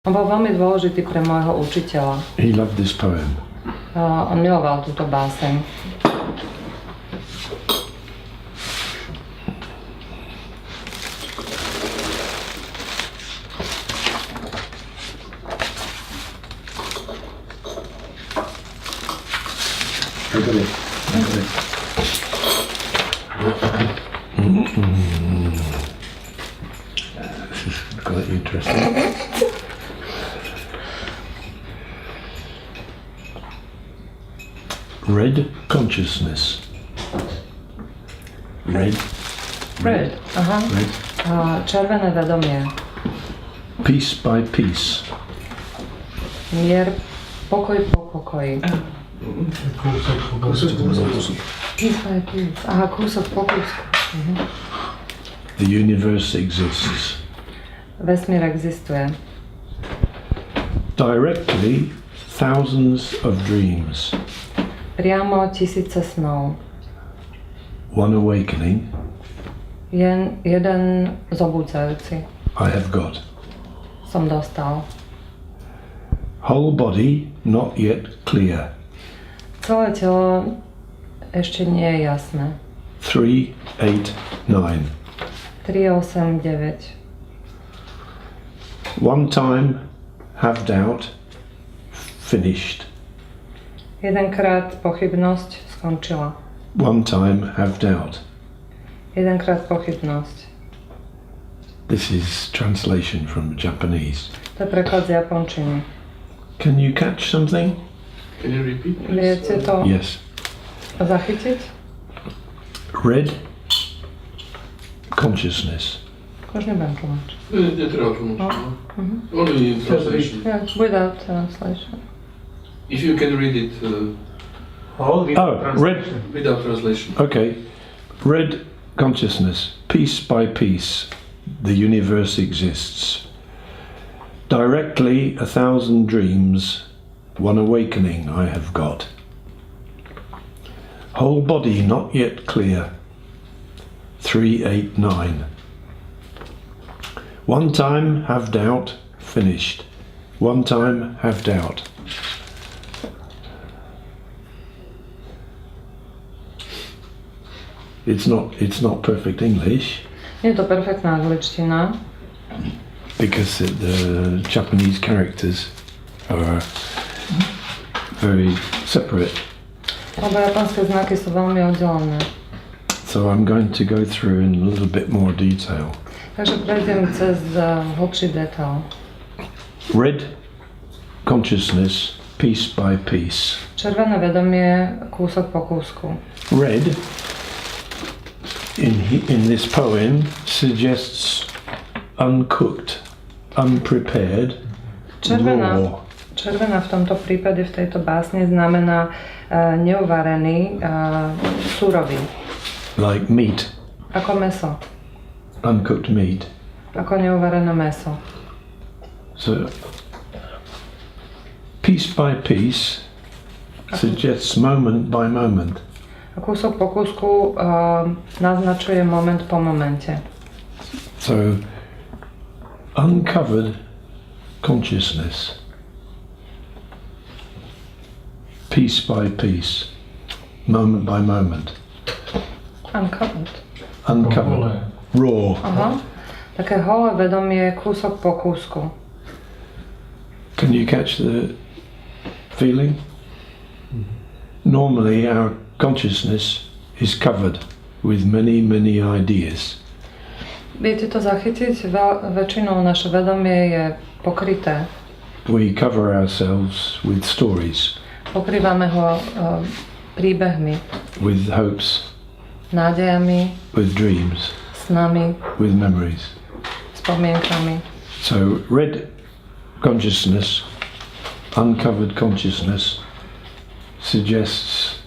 On bol veľmi dôležitý pre môjho učiteľa. He loved this poem. On miloval túto báseň. This is quite interesting. Red consciousness. Red. Aha. Red. Červené vedomie. Piece by piece. Mier, pokoj po pokoji. Piece by piece. Aha, kúsok po kúsku. The universe exists. Vesmír existuje. Directly, thousands of dreams. Priamo tisíce snov. One awakening. Jeden zobudzajúci. I have got. Som dostal. Whole body not yet clear. Celé telo ešte nie je jasné. 3, 8, 9. 3, 8, 9. One time, have doubt, finished. Jedenkrát pochybnosť skončila. One time, have doubt. Jedenkrát pochybnosť. This is translation from Japanese. To je preklad z japončiny. Can you catch something? Can you repeat? Viete to Yes. zachytiť? Red consciousness. Už nebudem tlmočiť. Netreba tlmočiť, no. Only in translation. Yeah, without translation. If you can read it Red. without translation. Okay. Red consciousness. Piece by piece, the universe exists. Directly, 1,000 dreams, one awakening I have got. Whole body not yet clear. 3, 8, 9. One time have doubt, finished. One time have doubt. It's not perfect English Nie je to perfektná angličtina, because the Japanese characters are very separate. lebo japonské znaky sú veľmi oddelené. So I'm going to go through in a little bit more detail. Takže prejdem cez hlbší detail. Red consciousness, piece by piece. Červené vedomie, kúsok po kúsku. Red in this poem suggests uncooked, unprepared, raw. Červená v tomto prípade, v tejto básni, znamená neuvarený, surový. Like meat, Ako mäso. uncooked meat. Ako neuvarené mäso. So piece by piece suggests moment by moment. A kúsok po kúsku naznačuje moment po momente. So uncovered consciousness, piece by piece, moment by moment. Uncovered. Raw. Aha. Také holé vedomie, kúsok po kúsku. Can you catch the feeling? Normally our consciousness is covered with many, many ideas. Viete to zachytiť? Väčšinou naše vedomie je pokryté. We cover ourselves with stories, Pokrývame ho príbehmi, with hopes, nádejami, with dreams, snami, with memories. spomienkami. So red consciousness, uncovered consciousness, suggests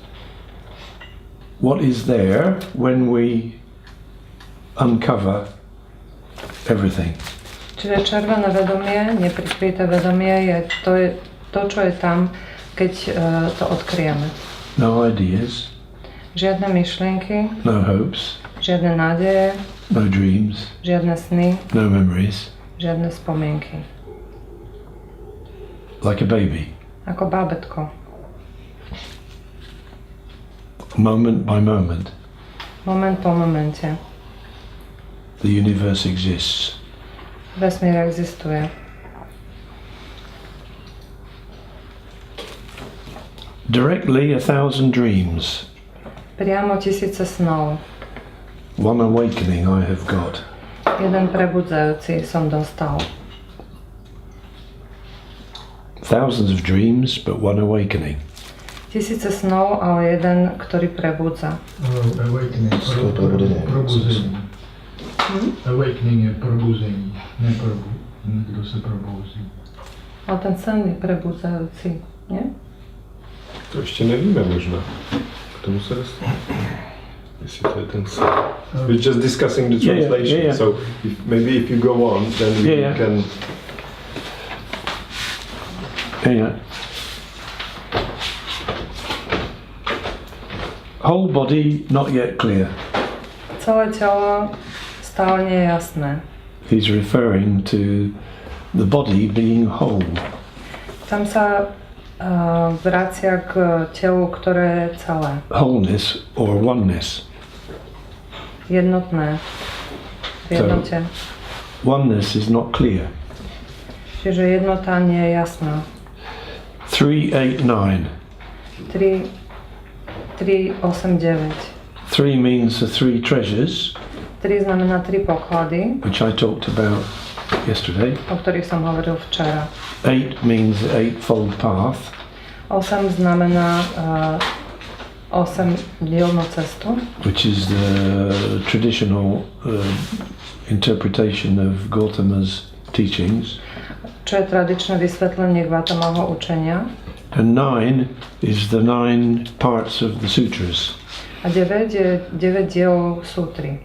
what is there when we uncover everything. Čiže červené vedomie, neprikryté vedomie je to, čo je tam, keď to odkryjeme. No ideas, Žiadne myšlienky, no hopes, žiadne nádeje, no dreams, žiadne sny, no memories. žiadne spomienky. like a baby. Ako bábätko. Moment by moment, Moment po momente. the universe exists. Vesmír existuje. Directly 1,000 dreams. Priamo tisíce snov. One awakening I have got. Jeden prebudzajúci som dostal. Thousands of dreams, but one awakening. Tisíce snov, ale jeden, ktorý prebudza. Awakening, probuzení. Awakening je probuzení, někdo se probouzí. Ale ten sen je prebudzajúci, nie? To ještě nevíme možná. K tomu se dostaneme. Jestli to je ten sen. We're just discussing the translation, yeah. so maybe if you go on, then we can... Yeah. Whole body not yet clear. Celé telo stále nie je jasné. He's referring to the body being whole. Tam sa vracia k telu, ktoré je celé. Wholeness or oneness. Jednotné. V jednote. Oneness is not clear. Čiže jednota nie je jasná. 3, 8, 9. 3, 8, 9. 3 means the 3 treasures, 3 znamená 3 poklady, which I talked about yesterday. o ktorých som hovoril včera. 8 means the eightfold path. 8 znamená 8 dielnú cestu, Which is the traditional interpretation of Gautama's teachings. čo je tradičné vysvetlenie Gautamovho učenia. And 9 is the 9 parts of the sutras. A 9 je 9 dielov sútry.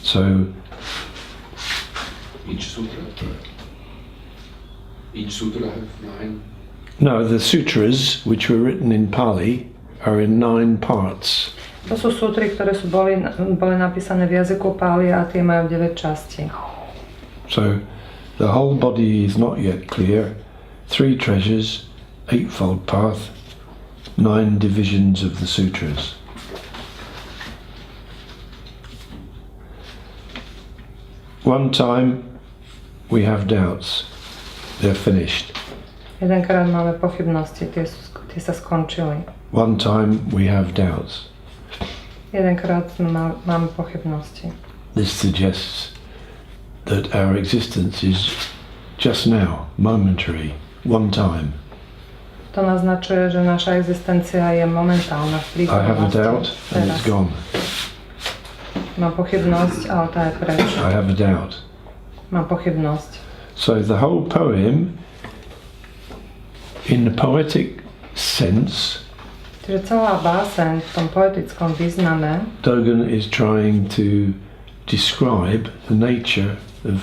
So Each sutra have 9. no, the sutras which were written in Pali are in 9 parts. To sú sútry, ktoré boli napísané v jazyku Páli a tie majú 9 častí. So the whole body is not yet clear. 3 treasures, eightfold path, 9 divisions of the sutras. One time we have doubts. They're finished. Jedenkrát máme pochybnosti, tie sa skončili. One time we have doubts. Jedenkrát máme pochybnosti. This suggests that our existence is just now, momentary, one time. To naznačuje, že naša existencia je momentálna v I have a prítomnosti. doubt and it's gone. Mám pochybnosť, ale tá je preč. I have a doubt. Mám pochybnosť. So the whole poem, in the poetic sense, Čiže celá báseň v tom poetickom význame Dogen is trying to describe the nature of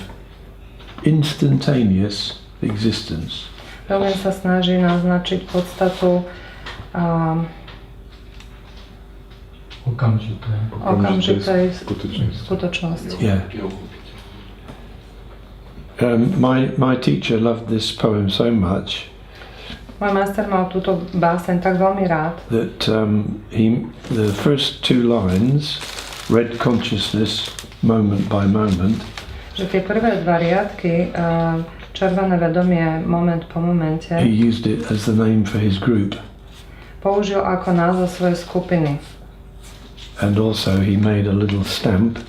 instantaneous existence. Dogen sa snaží naznačiť podstatu okamžitej skutočnosti. Yeah. My teacher loved this poem so much Môj master mal túto báseň tak veľmi rád, that the first 2 lines, red consciousness, moment by moment, že tie prvé 2 riadky, červené vedomie, moment po momente, he used it as the name for his group. použil ako názov svojej skupiny. And also he made a little stamp.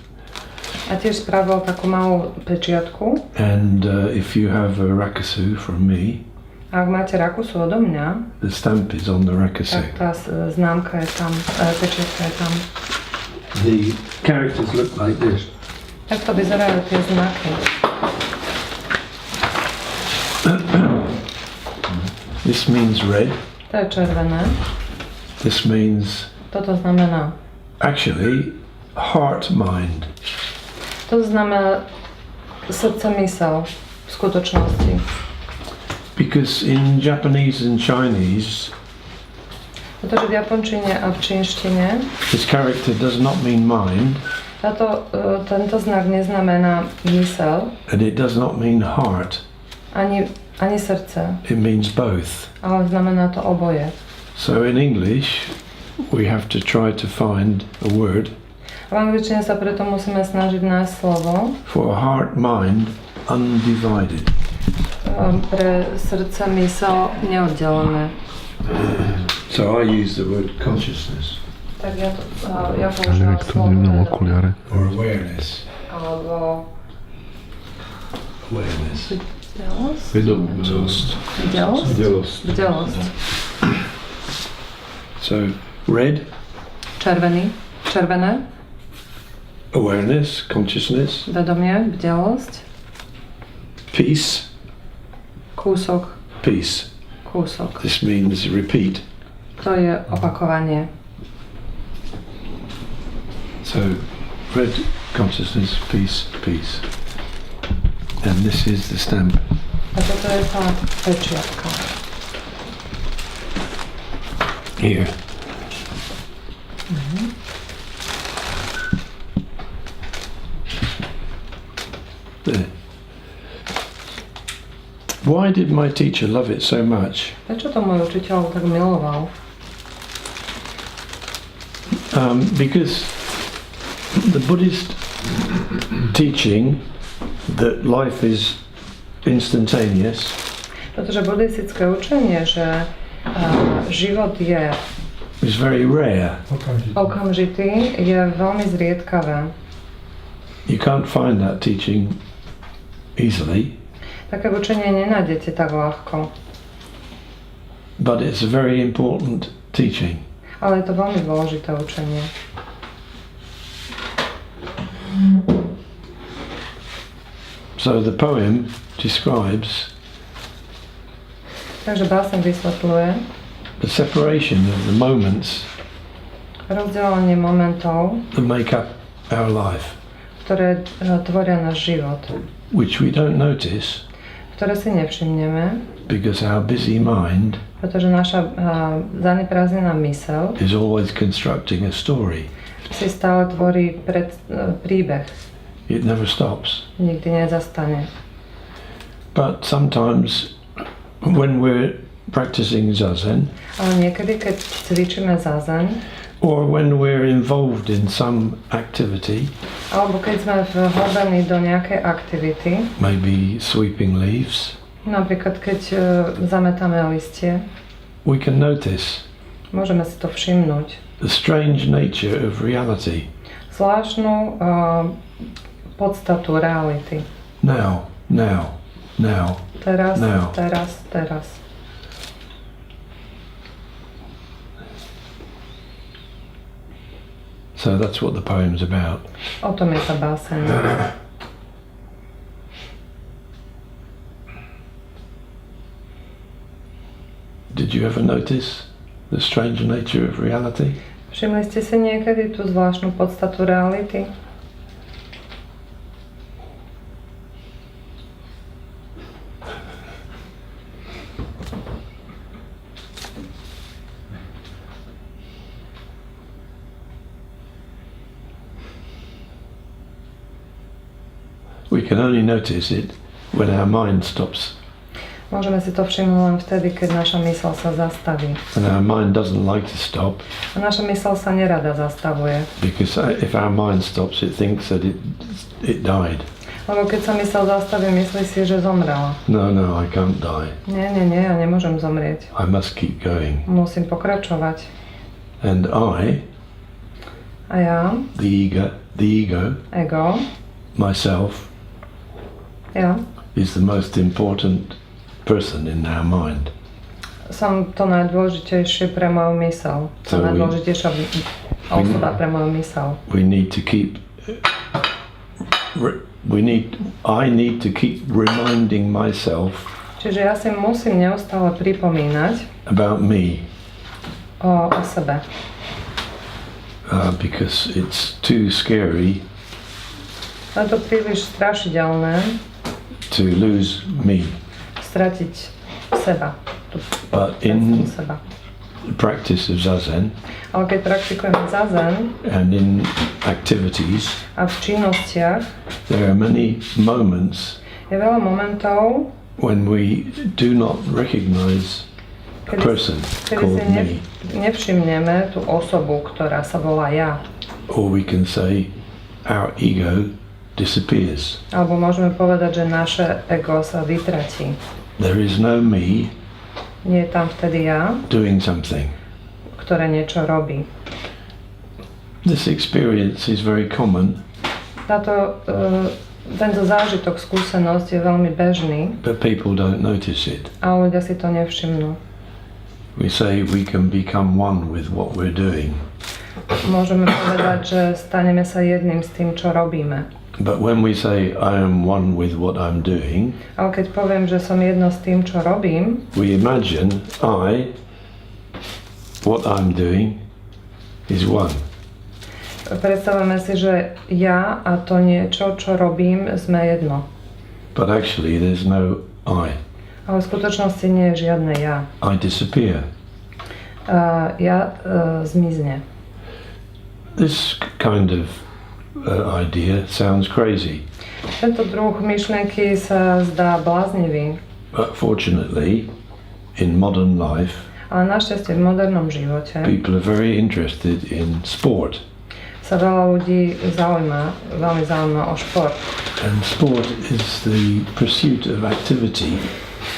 A tiež spravil takú malú pečiatku. And if you have a rakusu from me, A ak máte rakusu odo mňa, the stamp is on the rakusu. tak tá známka je tam, pečiatka je tam. The characters look like this. Takto vyzerajú tie znaky. This means red. To je červené. This means Toto znamená. actually heart mind. To znamená srdce, mysel v skutočnosti. Because in Japanese and Chinese, Pretože v japončine a v čínštine this character does not mean mind, tento znak neznamená mysel and it does not mean heart. ani srdce. It means both. Ale znamená to oboje. So in English, we have to try to find a word V angličtine sa preto musíme snažiť nájsť slovo for heart, mind, undivided. Pre srdce, mysel neoddelené. So I use the word consciousness Tak ja používam slovo vedomie. or awareness. Alebo Awareness. Vedomosť. Bdelosť. So red, Červené, awareness, consciousness, vedomie, bdelosť, peace, kúsok. peace. This means repeat. To je opakovanie. So red, consciousness, peace, peace. And this is the stamp. A toto je tá pečiatka. Here. There. Why did my teacher love it so much? Prečo to môj učiteľ tak miloval? Because the Buddhist teaching that life is instantaneous Pretože buddhistické učenie, že život je is very rare. okamžitý, je veľmi zriedkavé. You can't find that teaching easily, Také učenie nenájdete tak ľahko, but it's a very important teaching. ale je to veľmi dôležité učenie. So the poem describes Takže báseň vysvetľuje the separation of the moments rozdelenie momentov, that make up our life, ktoré tvoria náš život, which we don't notice ktoré si nevšimneme, because our busy mind pretože naša zaneprázdnená myseľ is always constructing a story. si stále tvorí príbeh. It never stops. Nikdy nezastane. But sometimes when we're practicing zazen, Ale niekedy, keď cvičíme zazen, or when we're involved in some activity, alebo keď sme vhlbení do nejakej aktivity, maybe sweeping leaves, napríklad keď zametáme listie, we can notice môžeme si to všimnúť. the strange nature of reality. Zvláštnu podstatu reality. Now. Teraz, Now. teraz. So that's what the poem's about. O tom je tá báseň. Did you ever notice the strange nature of reality? Všimli ste si niekedy tú zvláštnu podstatu reality? We can only notice it when our mind stops. Môžeme si to všimnúť len vtedy, keď naša myseľ sa zastaví. And our mind doesn't like to stop, A naša myseľ sa nerada zastavuje. because if our mind stops, it thinks that it died. Lebo keď sa myseľ zastaví, myslí si, že zomrela. No, I can't die. Nie, ja nemôžem zomrieť. I must keep going. Musím pokračovať. And I, A ja, the ego, ego, myself, ja, is the most important person in our mind. som to najdôležitejšie pre moju myseľ. So Som najdôležitejšia osoba pre moju myseľ. We need to keep. I need to keep reminding myself Čiže ja si musím neustále pripomínať about me, o sebe. because it's too scary Je to príliš strašidelné to lose me. stratiť seba. But in Seba. the practice of zazen Ale keď praktikujeme zazen and in activities, a v činnostiach, there are many moments je veľa momentov, when we do not recognize a person Kedy called si me, nevšimneme tú osobu, ktorá sa volá ja. or we can say our ego disappears. Alebo môžeme povedať, že naše ego sa vytratí. There is no me Nie je tam vtedy ja, doing something. ktoré niečo robí. This experience is very common, Tento zážitok, skúsenosť je veľmi bežný, but people don't notice it. a ľudia si to nevšimnú. We say we can become one with what we're doing, Môžeme povedať, že staneme sa jedným s tým, čo robíme. but when we say I am one with what I'm doing, Ale keď poviem, že som jedno s tým, čo robím, we imagine what I'm doing is one. predstavujeme si, že ja a to niečo, čo robím, sme jedno. But actually there's no I. Ale v skutočnosti nie je žiadne ja. I disappear. Zmizne. This kind of idea sounds crazy, Tento druh myšlienky sa zdá bláznivý, but fortunately in modern life ale našťastie v modernom živote people are very interested in sport. sa veľa ľudí veľmi zaujíma o šport. And sport is the pursuit of activity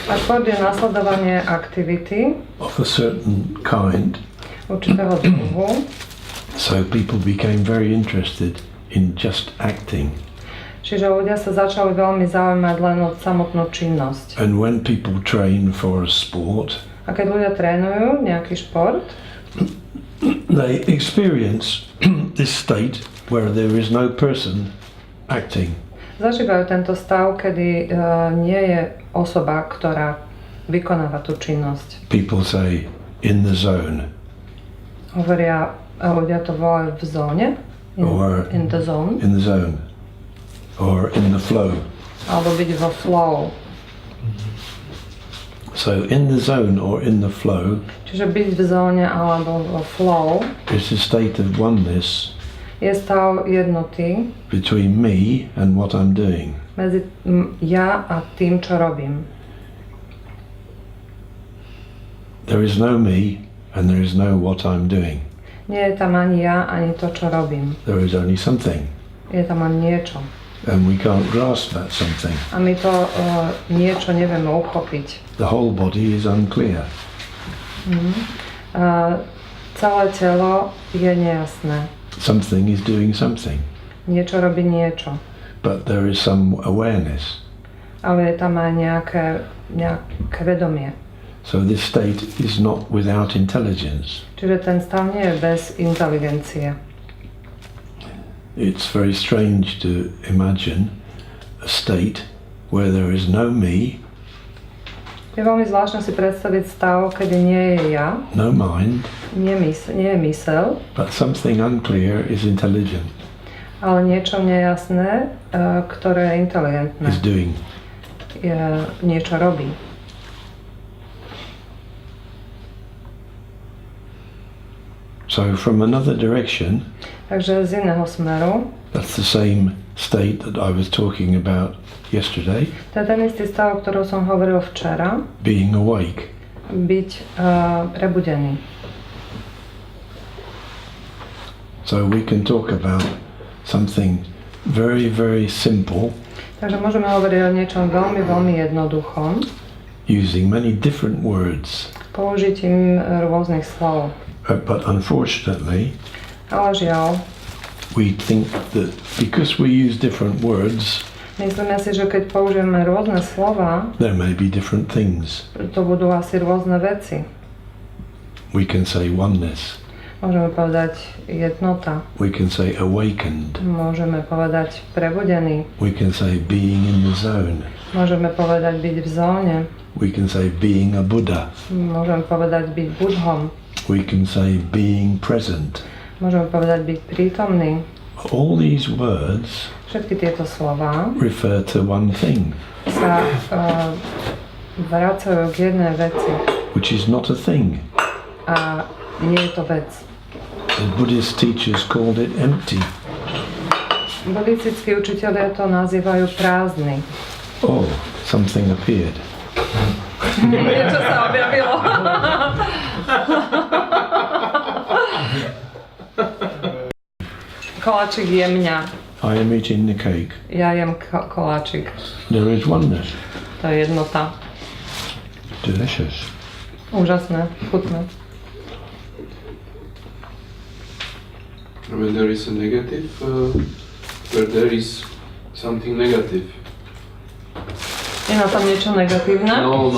A šport je nasledovanie aktivity of a certain kind. určitého druhu. So people became very interested in just acting. Čiže ľudia sa začali veľmi zaujímať len o samotnú činnosť. And when people train for a sport, A keď ľudia trénujú nejaký šport, they experience this state where there is no person acting. zažívajú tento stav, kedy nie je osoba, ktorá vykonáva tú činnosť. People say in the zone Ľudia to volajú v zóne, in the zone, in the zone, or in the flow. alebo byť vo flow. So in the zone or in the flow Čiže byť v zóne alebo vo flow is a state of oneness je stav jednoty between me and what I'm doing. medzi ja a tým, čo robím. There is no me and there is no what I'm doing. Nie je tam ani ja, ani to, čo robím. There is only something, Je tam len niečo. and we can't grasp that something. A my to niečo nevieme uchopiť. The whole body is unclear. Celé telo je nejasné. Something is doing something, Niečo robí niečo. but there is some awareness. Ale je tam aj nejaké vedomie. So this state is not without intelligence. Čiže ten stav nie je bez inteligencie. It's very strange to imagine a state where there is no me, Je veľmi zvláštne si predstaviť stav, kedy nie je ja, no mind, nie je mysel, but something unclear is intelligent, ale niečo nejasné, ktoré je inteligentné, is doing. Niečo robí. So from another direction, Takže z iného smeru, that's the same state that I was talking about yesterday, to je ten istý stav, o ktorom som hovoril včera, being awake. byť prebudený. So we can talk about something very, very simple, Takže môžeme hovoriť o niečom veľmi, veľmi jednoduchom, using many different words. použitím rôznych slov. But unfortunately, Ale žiaľ, we think that because we use different words, myslíme si, že keď použijeme rôzne slova, there may be different things. to budú asi rôzne veci. We can say oneness, Môžeme povedať jednota, we can say awakened, môžeme povedať prebudený, we can say being in the zone, môžeme povedať byť v zóne, we can say being a Buddha, môžeme povedať byť budhom, we can say being present. môžeme povedať byť prítomný. All these words Všetky tieto slova refer to one thing, sa vracajú k jednej veci which is not a thing. a nie je to vec. The Buddhist teachers called it empty. Buddhistickí učitelia to nazývajú prázdny. Oh, something appeared. Niečo sa objavilo. Koláčik je mňa. I am eating the cake. Ja jem koláčik. There is oneness. To je jednota. Delicious. Úžasné, chutné. When there is a negative, where there is something negative. Je na tom niečo negatívne? No.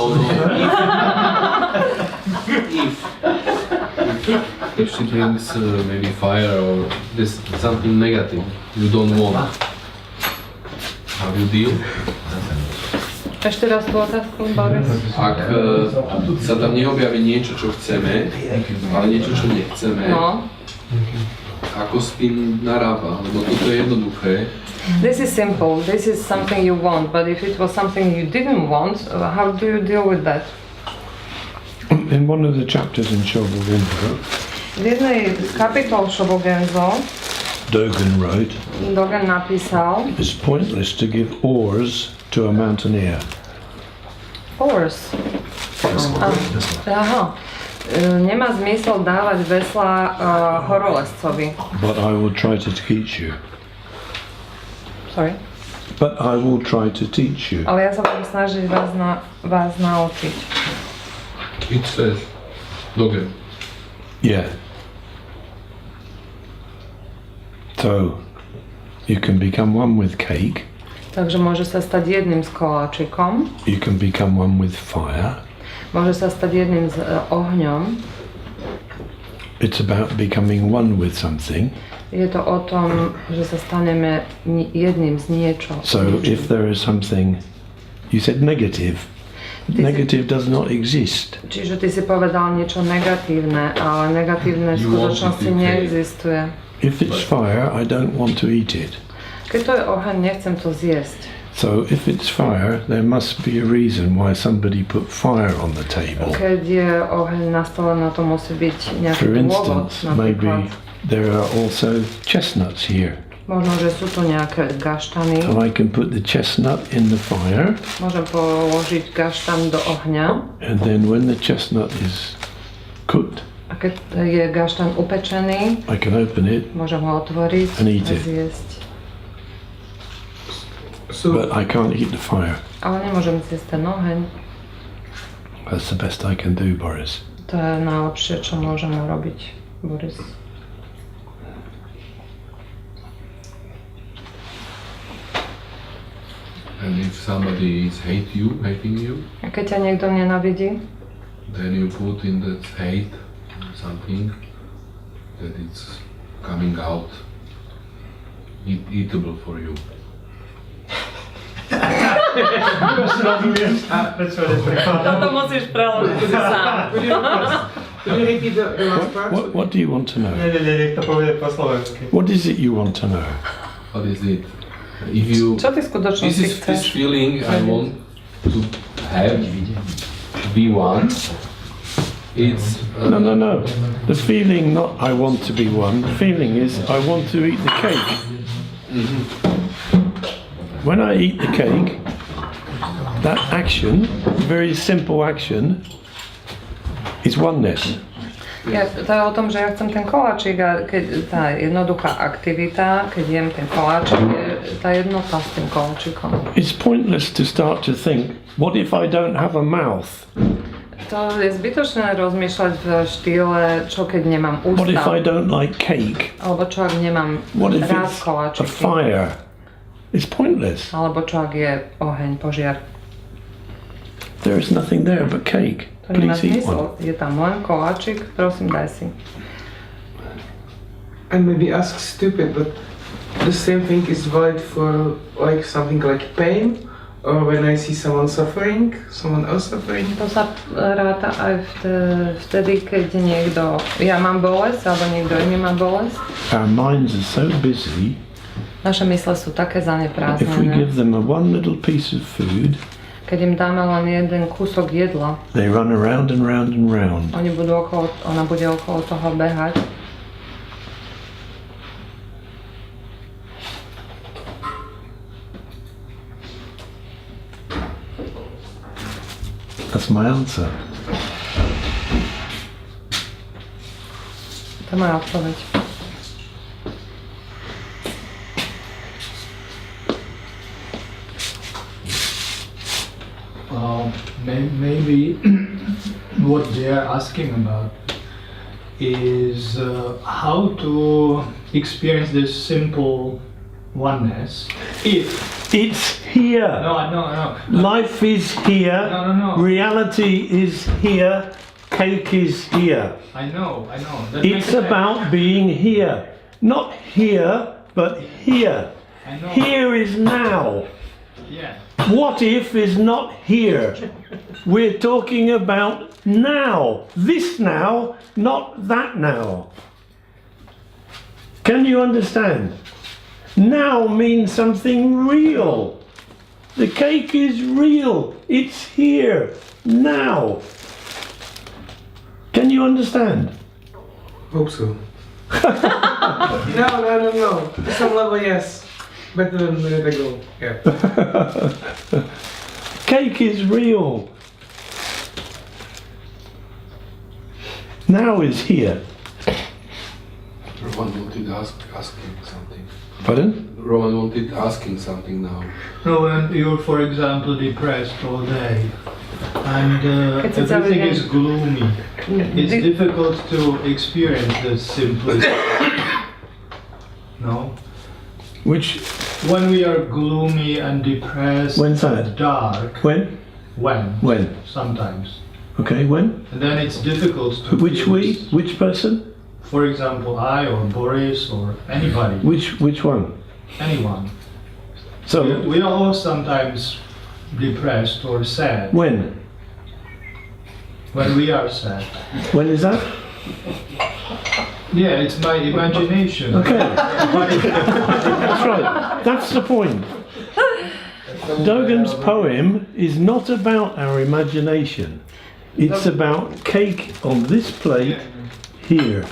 If she brings maybe fire or this something negative you don't want, how do you deal? Ešte raz tú otázku, Boris. Ak sa tam neobjaví niečo, čo chceme, ale niečo, čo nechceme, No. ako s tým narába? Lebo toto je jednoduché. This is simple. This is something you want, but if it was something you didn't want, how do you deal with that? In one of the chapters in Shobogenzo, V jednej z kapitol Shobogenzo Dogen wrote, Dogen napísal it's pointless to give oars to a mountaineer. Oars. Aha. Nemá zmysel dávať vesla horolezcovi. But I will try to teach you. Sorry. But I will try to teach you. Ale ja sa budem snažiť vás naučiť. It says Dogen. Yeah. So, you can become one with cake. Takže môže sa stať jedným s koláčikom, You can become one with fire. môže sa stať jedným s ohňom. It's about becoming one with something. Je to o tom, že sa staneme jedným z niečo. So if there is something, you said negative. Negative does not exist. Čiže ty si povedal niečo negatívne, ale negatívne v skutočnosti neexistuje. If it's fire, I don't want to eat it. Keď to je oheň, nechcem to zjesť. So if it's fire, there must be a reason why somebody put fire on the table. Keď je oheň na stole, na to musí byť nejaký For dôvod. instance, maybe there are also chestnuts here. Možno, že sú to nejaké gaštany. So I can put the chestnut in the fire, Môžem položiť gaštan do ohňa. and then when the chestnut is cooked, A keď je gaštan upečený, I can open it, môžem ho otvoriť And eat a it. zjesť. but I can't eat the fire. Ale nemôžem zjesť ten oheň. That's the best I can do, Boris. To je najlepšie, čo môžem urobiť, Boris. And if somebody is hating you, A keď ťa niekto nenávidí, then you put in that hate something that it's coming out eatable for you. toto musíš preložiť sám. Could you repeat the last part? What do you want to know? Nech to povie po slovensky. What is it you want to know? What is it? If you Čo ty v skutočnosti this chceš? feeling I want to have, be one. It's No. The feeling, not I want to be one. The feeling is I want to eat the cake. When I eat the cake, that action, very simple action, is oneness. To je o tom, že ja chcem ten koláčik a keď tá jednoduchá aktivita, keď jem ten koláčik, je tá jednota s tým koláčikom. It's pointless to start to think, what if I don't have a mouth? To je zbytočné rozmýšľať v štýle, čo keď nemám What if I ústa, don't like cake? alebo čo ak nemám What if rád it's a koláčiky, fire? It's pointless. alebo čo ak je oheň, požiar. There is nothing there but cake. To nemá Please eat one. zmysel. Je tam len koláčik, prosím, daj si. I maybe ask stupid, but the same thing is valid for like something like pain, or when I see someone suffering, someone else suffering. To sa ráta aj vtedy, keď niekto, ja mám bolesť, alebo niekto iný má bolesť. Our minds are so busy. Naše mysle sú také If we zaneprázdnené. give them a one little piece of food, Keď im dáme len jeden kúsok jedla, they run around and round and round. ona bude okolo toho behať. That's my answer. To je moja odpoveď. Maybe what they are asking about is how to experience this simple oneness if It's here. no Life is here. No. Reality is here. Cake is here. I know that makes It's sense. about being here. Not here, but here. I know. Here is now. Yeah. What if is not here? We're talking about now. This now, not that now. Can you understand? Now means something real. The cake is real. It's here. Now. Can you understand? Hope so. No. To some level, yes. Better than a minute ago. Yeah. Cake is real. Now is here. Roman wanted asking something. Pardon? Roman wanted asking something now. No, when you're, for example, depressed all day and It's everything everything. is gloomy, it's difficult to experience the simplicity. No? Which, When we are gloomy and depressed, When's that? and dark, when? when? Sometimes. Okay, when? And then it's difficult to Which feel we? this. Which person? For example, I or Boris or anybody, Which one? anyone. So, We are all sometimes depressed or sad. when? When we are sad. When is that? Yeah, it's my imagination. Okay. That's right. That's the point. Dogen's poem is not about our imagination. It's about cake on this plate here.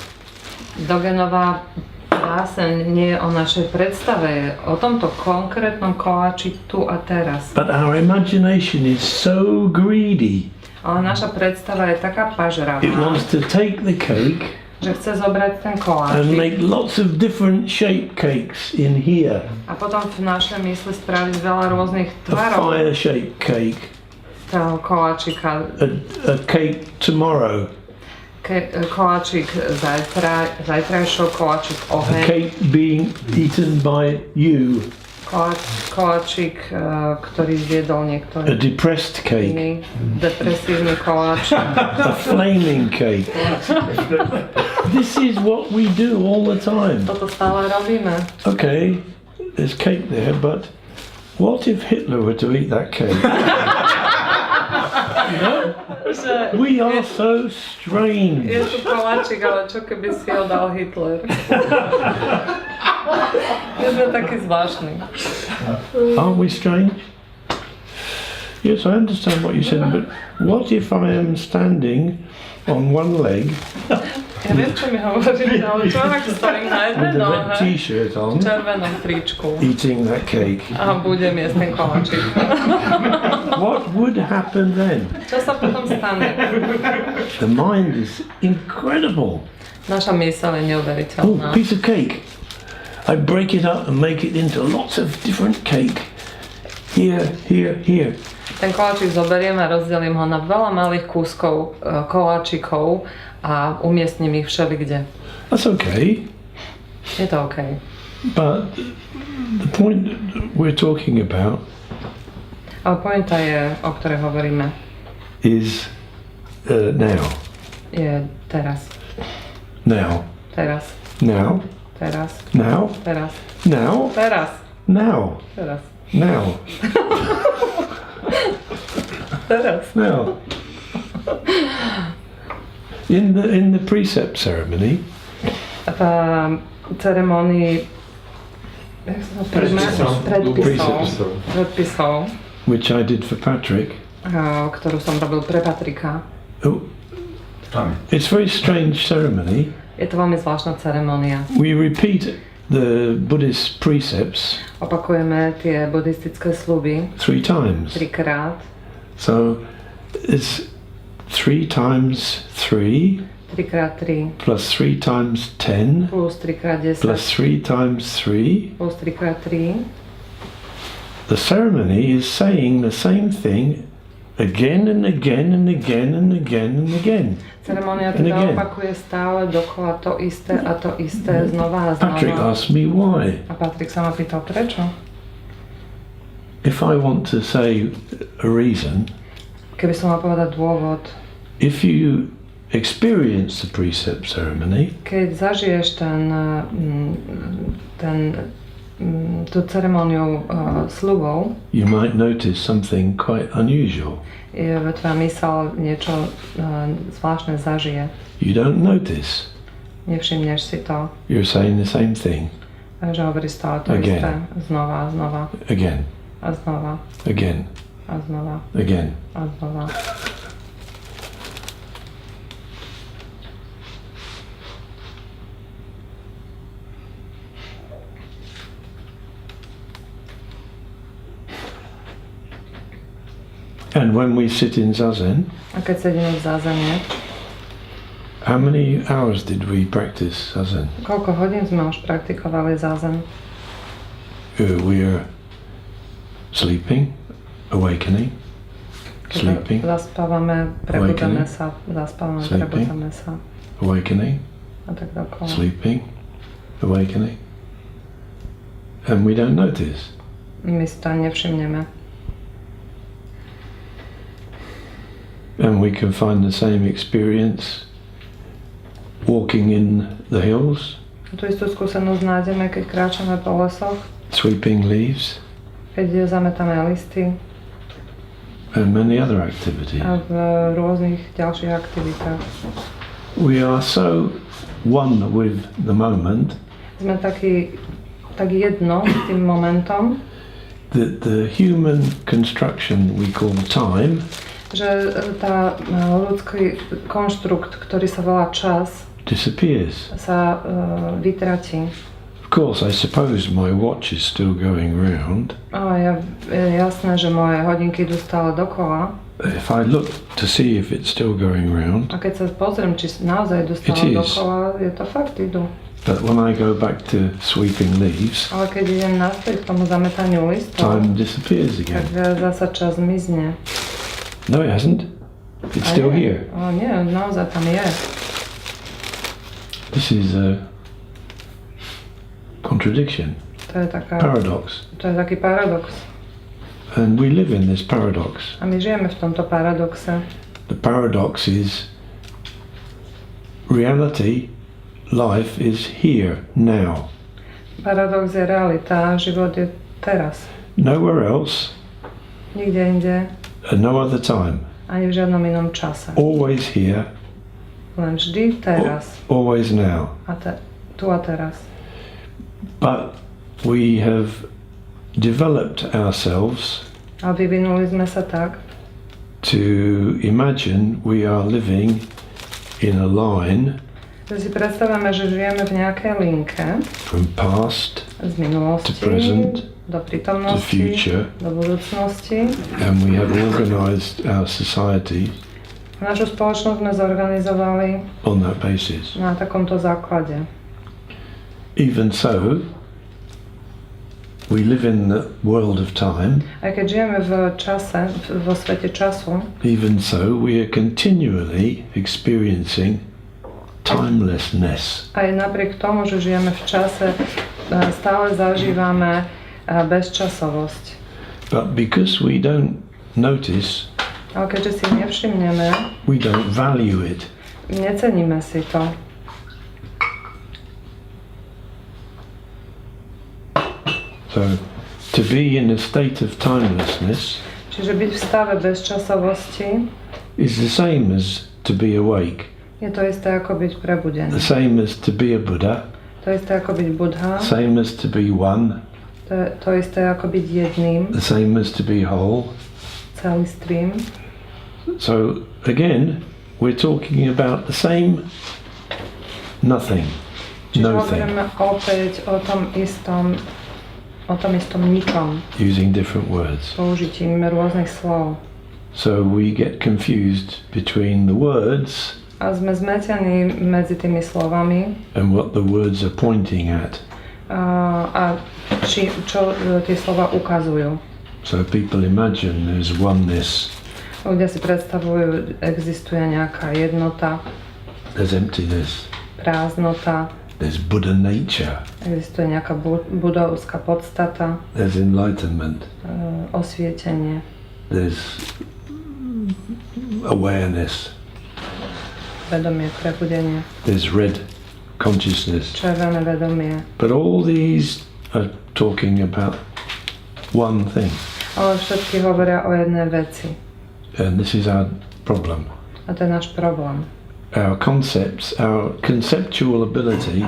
Dogenová báseň nie je o našej predstave, je o tomto konkrétnom koláči tu a teraz. But our imagination is so greedy. Ale naša predstava je taká pažravá, It wants to take the cake že chce zobrať ten and koláčik make lots of different shaped cakes in here. a potom v našej mysli spraviť veľa rôznych A tvarov fire-shaped cake, toho koláčika. a cake tomorrow, Koláčik zajtrajšok, koláčik a oheň, cake being eaten by you, koláčik, ktorý zjedol a niektorý depressed cake, iný, depresívny koláč. a flaming cake. This is what we do all the time. Toto stále robíme. Okay, there's cake there, but what if Hitler were to eat that cake? You know? Že We are so strange. je tu koláčik, ale čo keby si ho dal Hitler? My sme takí zvláštni. Aren't we strange? Yes, I understand what you said, but what if I am standing on one leg Ja viem, čo mi hovoríte, ale čo ak stojím na jednej with a red nohe, t-shirt v on, červenom tričku eating that cake? a budem jesť ten koláčik. What would happen then? Čo sa potom stane? The mind is incredible. Naša myseľ je Oh, neuveriteľná. piece of cake. I break it up and make it into lots of different cake. Here, here, here. Ten koláčik zoberiem a rozdelím ho na veľa malých kúskov koláčikov a umiestním ich všelikde. That's okay. Je to OK. But the point we're talking about Ale pointa je, o ktorej hovoríme, is now. je teraz. Now. Teraz. Now. Teraz. Now. Teraz. Now. Teraz. Now. Teraz. Now. Teraz. Now. In the precept ceremony, V ceremonii predpisov, which I did for Patrick, ktorú som robil pre Patrika. it's a very strange ceremony. Je to veľmi zvláštna ceremonia. We repeat the Buddhist precepts Opakujeme tie buddhistické sľuby 3 times. 3-krát. So It's 3 times 3 3x3 plus 3 times 10 plus 3x10 plus 3 times 3. plus 3x3. The ceremony is saying the same thing again and again and again and again and again. Ceremónia And teda again. opakuje stále dokola to isté a to isté znova a Patrick znova. asked me why. A Patrik sa ma pýtal prečo. If I want to say a reason, Keby som mal povedať dôvod, if you experience the precept ceremony, keď zažiješ tú ceremóniu sľubov, you might notice something quite unusual. tvoja mysľ niečo zvláštne zažije. You don't notice. Nevšimneš si to, You're saying the same thing že hovoríš stále to Again. isté. Znova a znova again, a znova again, a znova again. a znova. And when we sit in zazen, A keď sedíme v zázemie, how many hours did we practice zazen? koľko hodín sme už praktikovali zázen? We're sleeping, awakening, sleeping, Zaspávame, prebudzame Awakening. sa, zaspávame, Sleeping. prebudzame sa awakening, a tak dokola. sleeping, awakening. And we don't notice. My si to ani nevšimneme. And we can find the same experience walking in the hills, Tú istú skúsenosť nájdeme, keď kráčame po lesoch, sweeping leaves, keď zametáme listy and many other activities. a v rôznych ďalších aktivitách. We are so one with the moment Sme tak jedno s tým momentom, that the human construction we call time že tá ľudský konštrukt, ktorý sa volá čas, disappears. sa vytratí. Of course, I suppose my watch is still going round. A je jasné, že moje hodinky idú stále dokola. If I look to see if it's still going round, A keď sa pozriem, či naozaj idú stále It is. dokola, je to fakt, idú. but when I go back to sweeping leaves, Ale keď idem naspäť k tomu zametaniu listov, time disappears tak again. zasa čas mizne. No, it hasn't. It's still A je. here. Ale nie, naozaj tam je. This is a contradiction, To je taký paradox. and we live in this paradox. A my žijeme v tomto paradoxe. The paradox is reality, life is here, now. Paradox je realita, život je teraz. Nowhere else, Nikde inde, at no other time. ani v žiadnom inom čase. Always here, Len vždy teraz. always now. A tu a teraz. But we have developed ourselves A vyvinuli sme sa tak, to imagine we are living in a line že si predstavujeme, že žijeme v nejakej linke from past z minulosti to present do to prítomnosti, future, do budúcnosti. and we have organized our society Našu spoločnosť sme zorganizovali on that basis. na takomto základe. Even so, we live in the world of time. Aj keď žijeme v čase, vo svete času, Even so, we are continually experiencing timelessness. aj napriek tomu, že žijeme v čase, stále zažívame bezčasovosť. But because we don't notice, Ale keďže si nevšimneme, we don't value it. neceníme si to. So, to be in a state of timelessness Čiže byť v stave bezčasovosti is the same as to be awake, je to isté ako byť prebudený. the same as to be a Buddha, To isté ako byť Buddha, same as to be one, to je to isté ako byť jedným, the same as to be whole. celistvým. So, again, we're talking about the same nothing, Čiže no thing, hovoríme opäť o tom istom ničom, using different words. použitím rôznych slov. So we get confused between the words A sme zmetení medzi tými slovami and what the words are pointing at. a čo tie slova ukazujú. So people imagine there's oneness, Ľudia si predstavujú, existuje nejaká jednota, there's emptiness, prázdnota, there's Buddha nature, existuje nejaká budovská podstata, there's enlightenment, osvietenie, there's awareness, vedomie, prebudenie, there's red consciousness. červené vedomie. But all these are talking about one thing, Ale všetky hovoria o jednej veci. and this is our problem. A to je náš problém. Our concepts, our conceptual ability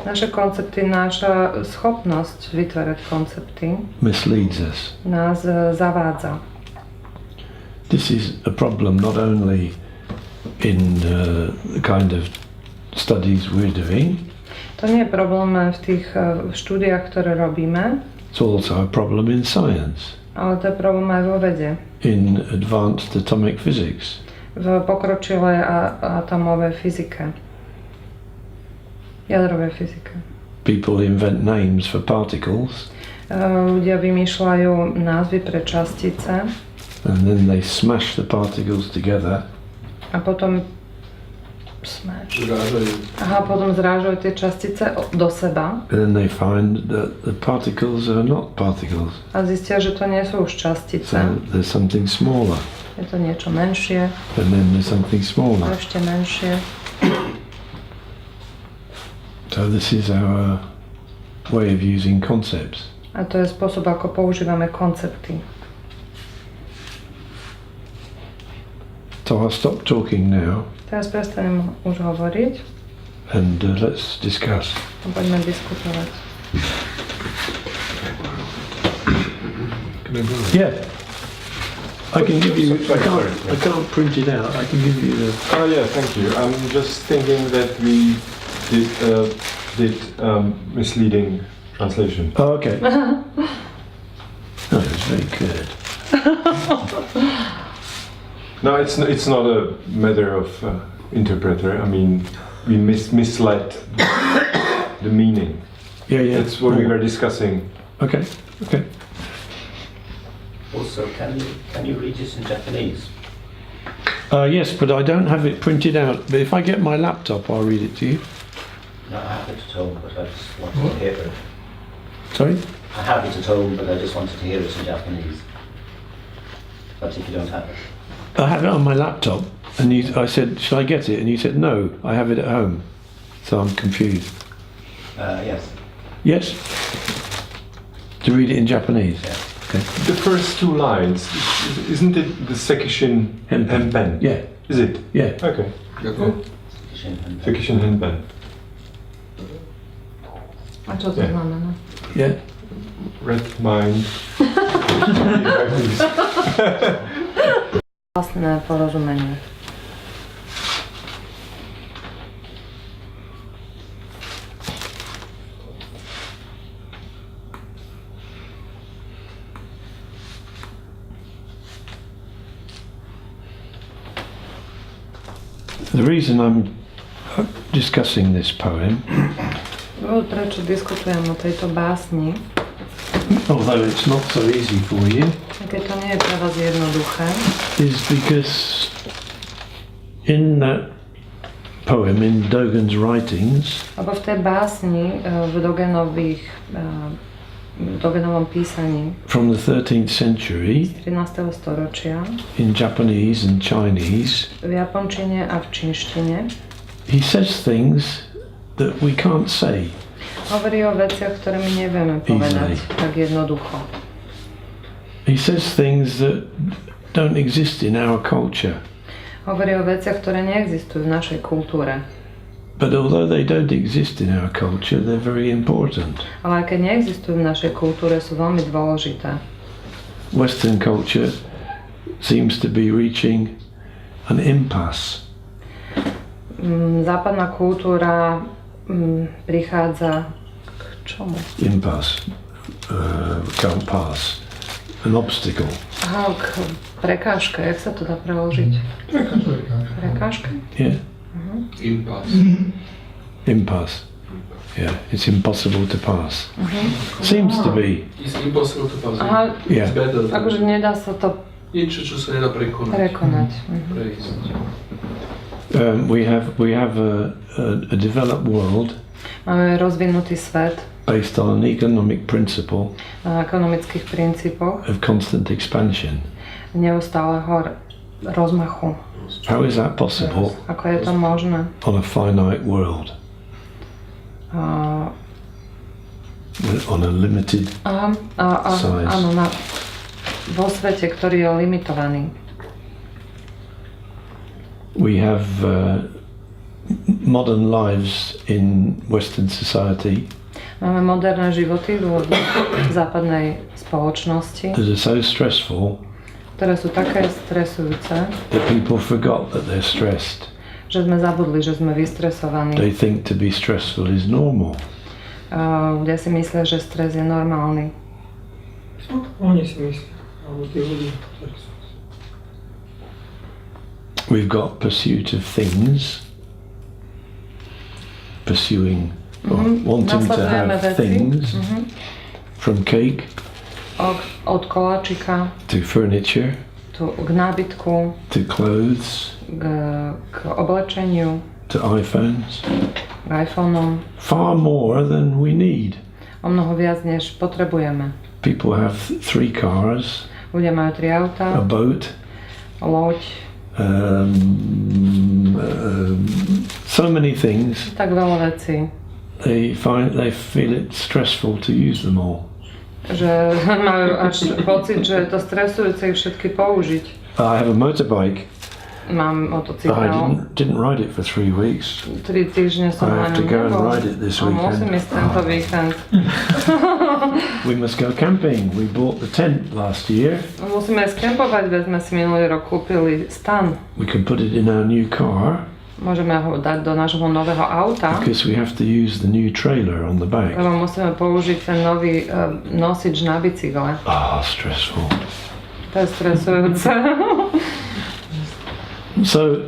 Naše koncepty, naša schopnosť vytvárať koncepty misleads us. nás zavádza. This is a problem not only in the kind of studies we're doing, To nie je problém v tých štúdiách, ktoré robíme, it's also a problem in science, ale to je problém aj vo vede. in advanced atomic physics. V pokročilej atomovej fyzike. Jadrovej fyzike. People invent names for particles Ľudia vymýšľajú názvy pre častice and then they smash the particles together a potom smash. Zrážajú. Potom zrážajú tie častice do seba and then they find that the particles are not particles. a zistia, že to nie sú už častice. So there's something smaller, Je to niečo menšie and then there's something a smaller. ešte menšie. So this is our way of using concepts. A to je spôsob, ako používame koncepty. So I'll stop talking now Teraz prestanem už hovoriť and let's discuss. a poďme diskutovať. Yeah. I can give you. I can't print it out. I can give you the. Oh yeah, thank you. I'm just thinking that we did misleading translation. Oh, okay. No, it was very good. No, it's not a matter of interpreter. I mean, we misled the meaning. Yeah, yeah. That's what we were discussing. Okay. Okay. Also, can you read this in Japanese? Yes, but I don't have it printed out. But if I get my laptop, I'll read it to you. No, I have it at home, but I just wanted to hear it. Sorry. I have it at home, but I just wanted to hear it in Japanese. But if you don't have it. I have it on my laptop, and I said, "Shall I get it?" And you said, "No, I have it at home." So I'm confused. Yes. Yes. To read it in Japanese. Yeah. Okay. The first two lines, isn't it the Sekishin Henpen? Yeah. Is it? Yeah. Okay. Kishin. Sekishin Henpen. A čo to Yeah. znamená? Yeah. Red mind. Vlastné porozumenie. The reason I'm discussing this poem, Dôvod, prečo diskutujem o tejto básni, although it's not so easy for you, keď to nie je pre vás jednoduché, is because in that poem, in Dogen's writings, lebo v tej básni v Dogenovom písaní from the 13th century, 13. storočia in Japanese and Chinese, v japončine a v čínštine he says things that we can't say. hovorí o veciach, ktoré my nevieme povedať tak jednoducho. He says things that don't exist in our culture. Hovorí o veciach, ktoré neexistujú v našej kultúre. But although they don't exist in our culture, they're very important. Ale aj keď neexistujú v našej kultúre, sú veľmi dôležité. Western culture seems to be reaching an impasse. Západná kultúra prichádza k čomu? Impasse. Can't pass. An obstacle. Aha, k Prekážka, jak sa to dá preložiť? Prekážka? Yeah. Impasse. Impasse. Yeah, it's impossible to pass. Seems to be. It's impossible to pass. Aha, Yeah. It's better. akože nedá sa to Niečo, čo sa nedá prekonať. Prejsť. We have a developed world Máme rozvinutý svet based on an economic principle na ekonomických princípoch of constant expansion. neustáleho rozmachu. How is that possible Ako je to možné? on a finite world? On a limited size. Áno, vo svete, ktorý je limitovaný. We have modern lives in Western society Máme moderné životy v západnej spoločnosti, that are so stressful ktoré sú také stresujúce, that people forgot that they're stressed. že sme zabudli, že sme vystresovaní. They think to be stressful is normal. Ľudia si myslia, že stres je normálny. Oni si myslia, alebo tí ľudia. We've got pursuit of things, pursuing or wanting to Nasledujeme have veci. things, from cake Od koláčika to furniture k nábytku, to clothes k oblečeniu, to iPhones. k iPhoneom. Far more than we need. O mnoho viac, než potrebujeme. People have 3 cars, Ľudia majú 3 a autá, boat, loď, so many things. tak veľa vecí, They feel it stressful to use them all. že majú až pocit, že je to stresujúce ich všetky použiť. I have a motorbike. Mám I motocykel, didn't ride it for 3 weeks. 3 týždne som I na have to ňom go and nebol. ride it this A musím weekend. ísť tento víkend. We must go camping. We bought the tent last year. Musíme ísť kempovať, veď sme si minulý rok kúpili stan. We can put it in our new car Môžeme ho dať do nášho nového auta, because we have to use the new trailer on the back. lebo musíme použiť ten nový nosič na bicykle. Stressful. To je stresujúce. So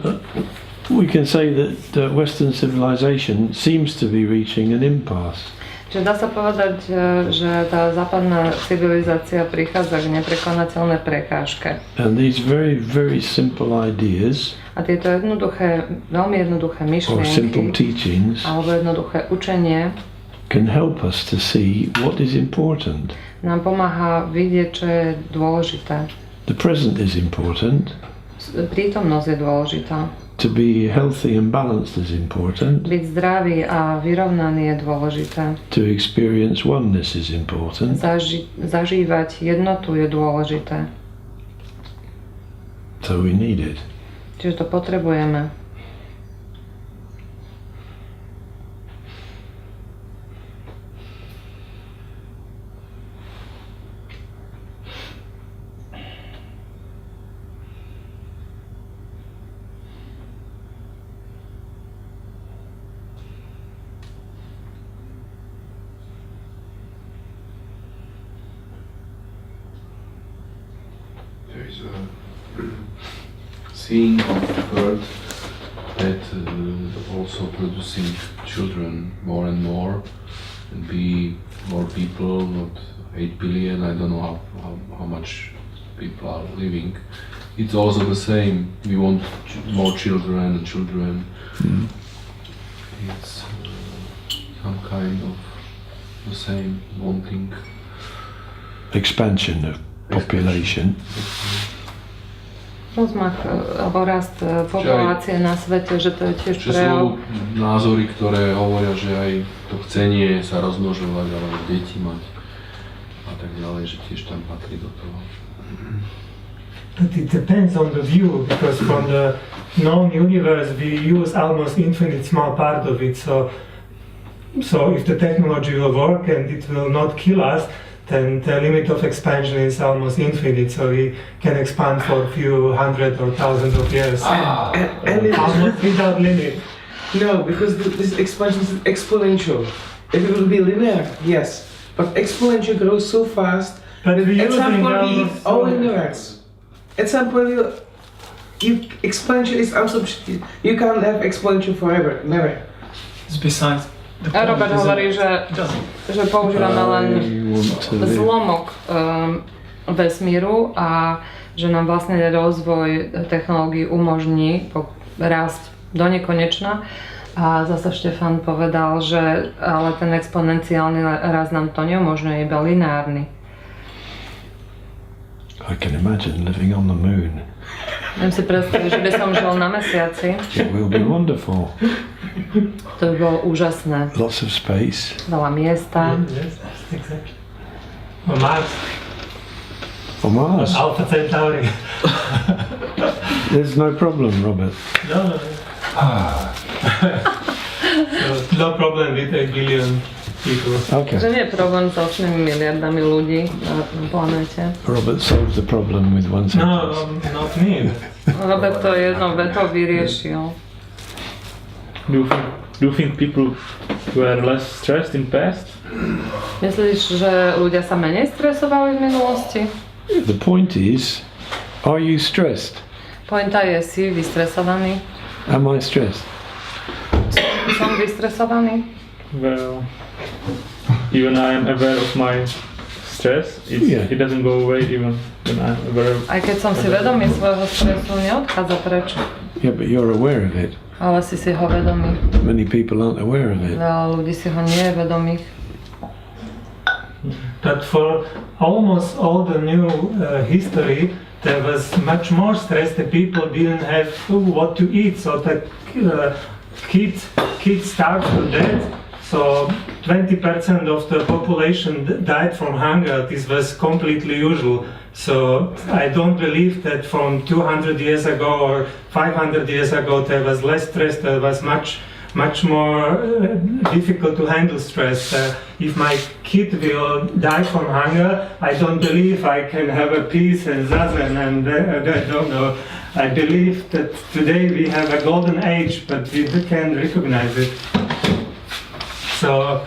we can say that Western civilization seems to be reaching an impasse. Čiže dá sa povedať, že tá západná civilizácia prichádza k neprekonateľnej prekážke. And these very, very simple ideas A tieto veľmi jednoduché or simple myšlienky teachings alebo jednoduché učenie can help us to see what is important. nám pomáha vidieť, čo je dôležité. The present is important. Prítomnosť je dôležitá. To be healthy and balanced is important. Byť zdravý a vyrovnaný je dôležité. To experience oneness is important. Zažívať jednotu je dôležité. So we need it. Čiže to potrebujeme. There is a seeing of the bird that also producing children more and more and be more people, not 8 billion, I don't know how much people are living. It's also the same, we want more children and children. It's some kind of the same wanting. Expansion of population. Rozmach alebo rast populácie na svete, že to je tiež Čo sú prejav. názory, ktoré hovoria, že aj to chcenie sa rozmnožovať alebo deti mať a tak ďalej, že tiež tam patrí do toho. But it depends on the view, because from the known universe we use almost infinite small part of it. So if the technology will work and it will not kill us, then the limit of expansion is almost infinite. So we can expand for a few hundred or thousands of years. And it Almost without limit. no, because this expansion is exponential. If it will be linear, yes, but exponential grows so fast But that we at use some it point we eat almost all so- the nuts. at some point exponential is absolute. You can't have exponential forever, never. Besides, the A Robert hovorí, že používame len zlomok vesmíru a že nám vlastne rozvoj technológií umožní rásť do nekonečna. A zase Štefan povedal, že ale ten exponenciálny rast nám to neumožňuje, iba lineárny. I can imagine living on the moon. Viem si predstaviť, že by som žil na mesiaci. It will be wonderful. To by bolo úžasné. Lots of space. Veľa miesta. Yes, exactly. On Mars, For Mars. Alpha Centauri. There's no problem, Robert. No. So, no problem with 8 billion people. Okay. Že nie je problém s 8 miliardami ľudí na planéte. Robert solved the problem with one No, sentence. not me. Robert to jednou vetou vyriešil. Do you think people were less stressed in past? Myslíš, že ľudia sa menej stresovali v minulosti? The point is, are you stressed? Pointa je, si vystresovaný? Am I stressed? Som vystresovaný? Well, even I am aware of my stress. It doesn't go away even when I'm aware of. Aj keď som si vedomý svojho stresu, neodchádza preč. Yeah, but you're aware of it. Ale si ho vedomý. Many people aren't aware of it. Veľa ľudí si ho nie je vedomých. But for almost all the new history, there was much more stress. The people didn't have what to eat, so the kids starved to death. So 20% of the population died from hunger. This was completely usual. So I don't believe that from 200 years ago or 500 years ago there was less stress. There was much more difficult to handle stress. If my kid will die from hunger, I don't believe I can have a peace and zazen and I don't know. I believe that today we have a golden age, but we can recognize it. So,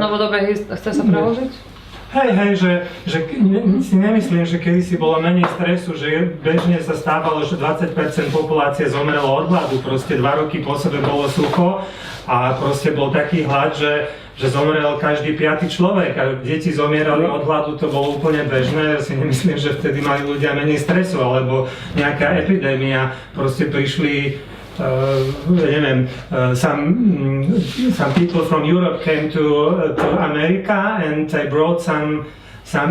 Novodobé chce sa preložiť? Hej, že si nemyslím, že kedysi bolo menej stresu, že bežne sa stávalo, že 20% populácie zomrelo od hladu, proste 2 roky po sebe bolo sucho a proste bol taký hlad, že zomrel každý 5. človek a deti zomierali od hladu, to bolo úplne bežné. Ja si nemyslím, že vtedy mali ľudia menej stresu, alebo nejaká epidémia, proste prišli some people from Europe came to America and they brought some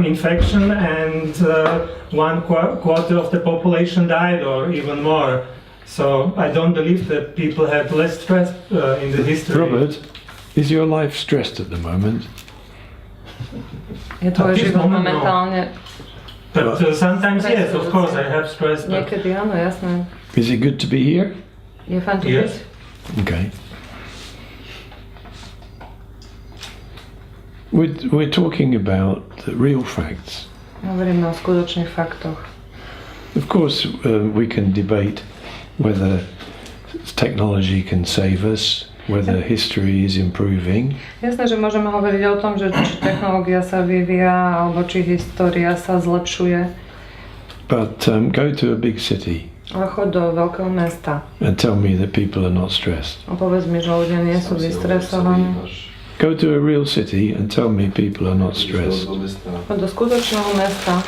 infection and 1/4 of the population died or even more. So I don't believe that people had less stress in the history. Robert, is your life stressed at the moment? Je tvoj život momentálne... But sometimes yes, of course I have stress. But Niekedy áno, jasné. Is it good to be here? Je fajn tu Yes. byť? Okay. We're talking about the real facts. Hovoríme o skutočných faktoch. Of course, we can debate whether technology can save us, whether history is improving. Jasné, že môžeme hovoriť o tom, že či technológia sa vyvíja, alebo či história sa zlepšuje. But go to a big city Ale choď do veľkého mesta and tell me that people are not stressed. a povedz mi, že ľudia nie sú vystresovaní. Go to a real city and tell me people are not stressed. Choď do skutočného mesta.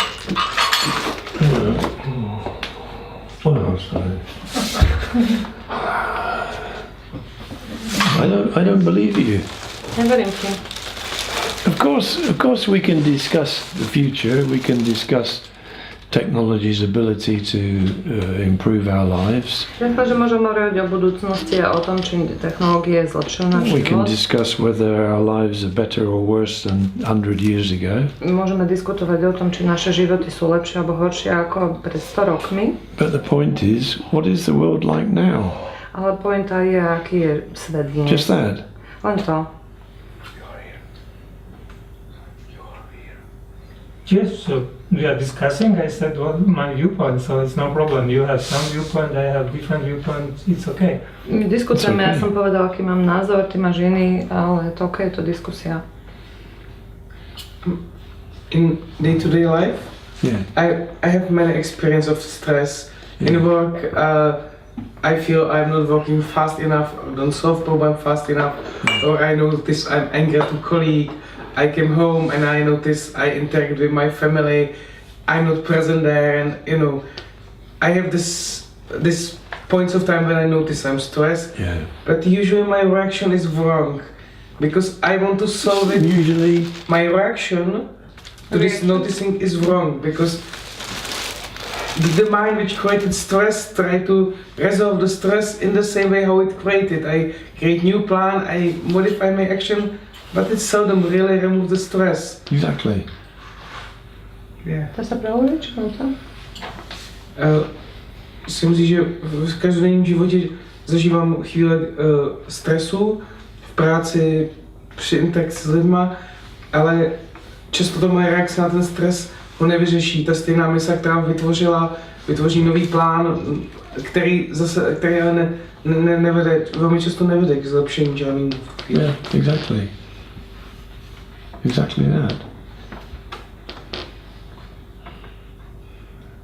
I don't believe you. Neverím ti. Of course we can discuss the future, we can discuss technology's ability to improve our lives. Jasné, že môžeme hovoriť o budúcnosti a o tom, či technológie zlepšujú náš We can život. discuss whether our lives are better or worse than 100 years ago. Môžeme diskutovať o tom, či naše životy sú lepšie alebo horšie ako pred 100 rokmi. But the point is, what is the world like now? Ale pointa je, aký je svet dnes. Just that. Len to. yes, so we are discussing. I said my viewpoint, so it's no problem. You have some viewpoint, I have different viewpoint. It's okay. My diskutujeme, okay. Ja som povedal, aký mám názor, ty máš iný, ale je to OK, je to diskusia. In day-to-day life, Yeah. I have many experience of stress in work. I feel I'm not working fast enough, or don't solve problem fast enough, or I notice I'm angry to colleague. I came home and I notice I interact with my family. I'm not present there, and you know, I have this points of time when I notice I'm stressed. Yeah. But usually my reaction is wrong, because I want to solve it. Usually, my reaction to this noticing is wrong, because the mind which created stress try to resolve the stress in the same way how it created. I create new plan, I modify my action, but it seldom really remove the stress. Exactly. Yeah. To sa prehovorí, či to? Si myslím, že v každodenním životě zažívám chvíle stresu v práci, při interakci s lidma, ale často to moje reakce na ten stres ho nevyřeší. Ta stejná mysl, která vytvoří nový plán, který ale nevede, velmi často nevede k zlepšení žádným. Yeah, exactly. Exactly that.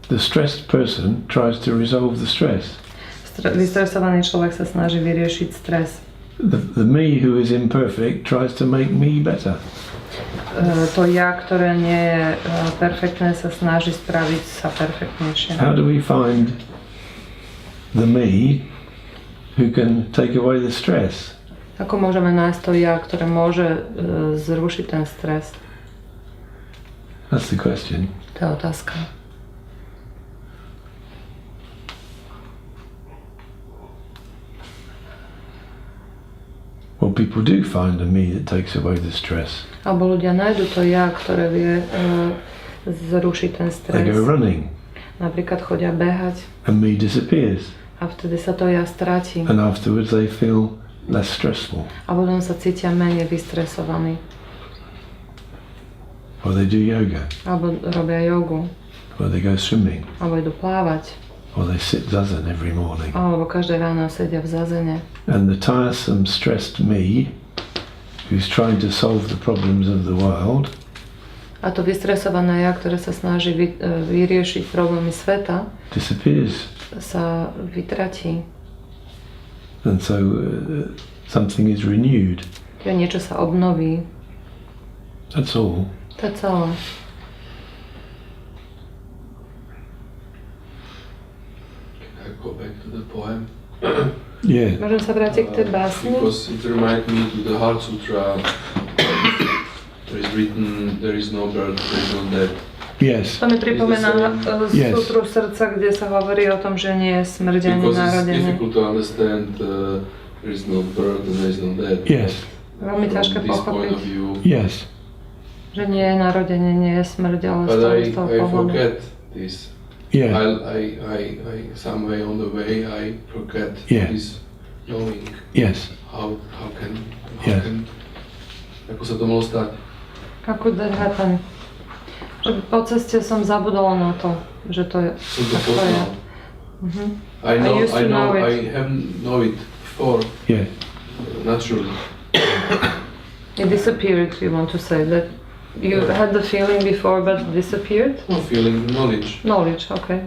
The stressed person tries to resolve the stress. Vystresovaný človek sa snaží vyriešiť stres. The me who is imperfect tries to make me better. To ja, ktoré nie je perfektné, sa snaží spraviť sa perfektnejšie. How do we find the me who can take away the stress? Ako môžeme nájsť to ja, ktoré môže zrušiť ten stres? That's the question. To je otázka. Well, people do find a me that takes away the stress. Alebo ľudia nájdu to ja, ktoré vie zrušiť ten stres. They go running. Napríklad chodia behať. And me disappears. A vtedy sa to ja stratí. And afterwards they feel less stressful. A potom sa cítia menej vystresovaní. Or they do yoga. Alebo robia jogu. Or they go swimming. Alebo idú plávať. Or they sit zazen every morning. Alebo každé ráno sedia v zazene. And the tiresome, stressed me, who's trying to solve the problems of the world, a to vystresované ja, ktoré sa snaží vyriešiť problémy sveta, disappears. Sa vytratí. And so something is renewed. Niečo sa obnoví. That's all. To je celé. Go back to the poem. Yeah. Môžem sa vrátiť k tej básni? Because it reminds me to the Heart Sutra. There is written, there is no birth, there is no death. Yes. To mi pripomína sutru srdca, kde sa hovorí o tom, že nie je smrť ani narodenie. Because it's difficult to understand, there is no birth and there is no death. Yes. Veľmi ťažké pochopiť. Yes. Že nie je narodenie, nie je smrť, ale z toho pohľadu. I forget this. Yeah. I some way on the way I forget this knowing. Yes. How can ako sa to mohlo stať? How could that happen? Že po ceste som zabudol na to, že to je. Som to poznal. I know it before. Yeah. Naturally. It disappeared, you want to say that? You had the feeling before, but disappeared? No feeling, knowledge. Knowledge, okay.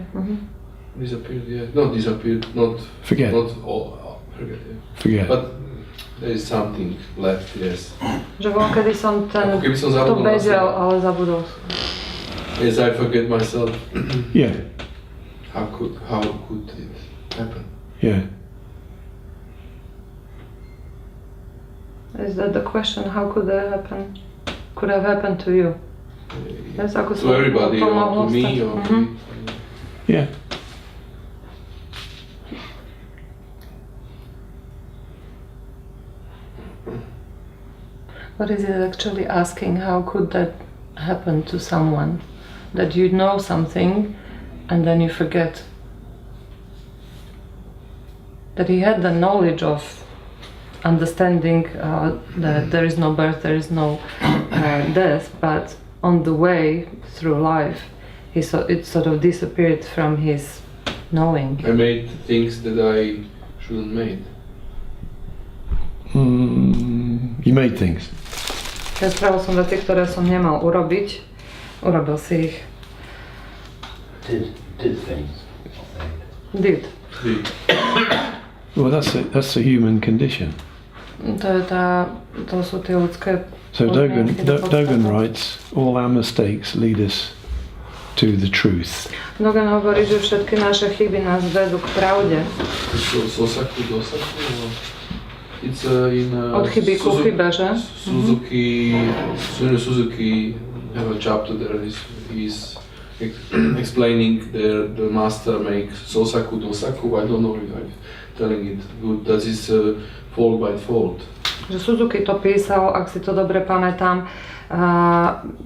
Disappeared, yeah. Not disappeared, not... Forget. Not all, forget, yeah. Forget. But there is something left, yes. Že kedy som to vedel, ale zabudol. Yes, I forget myself. Yeah. How could it happen? Yeah. Is that the question? How could that happen? Could have happened to you? Yes, to everybody, or to me, or Yeah. What is it actually asking? How could that happen to someone? That you know something and then you forget. That he had the knowledge of understanding that there is no birth, there is no death, but on the way through life, it sort of disappeared from his knowing. I made things that I shouldn't made. You made things. Ja spravil som veci, ktoré som nemal urobiť. Urobil si ich. did things. Did. Well, that's the human condition. To sú tie ľudské So podmienky do Dogen podstaty. writes, all our mistakes lead us to the truth. Dogen hovorí, že všetky naše chyby nás vedú k pravde. Sosaku, dosaku? It's in Od chyby ku chybe, že? Suzuki have a chapter there. He's explaining the master makes sosaku, dosaku. I don't know if I'm telling it good. That is fault by fault. Že Suzuki to písal, ak si to dobre pamätám,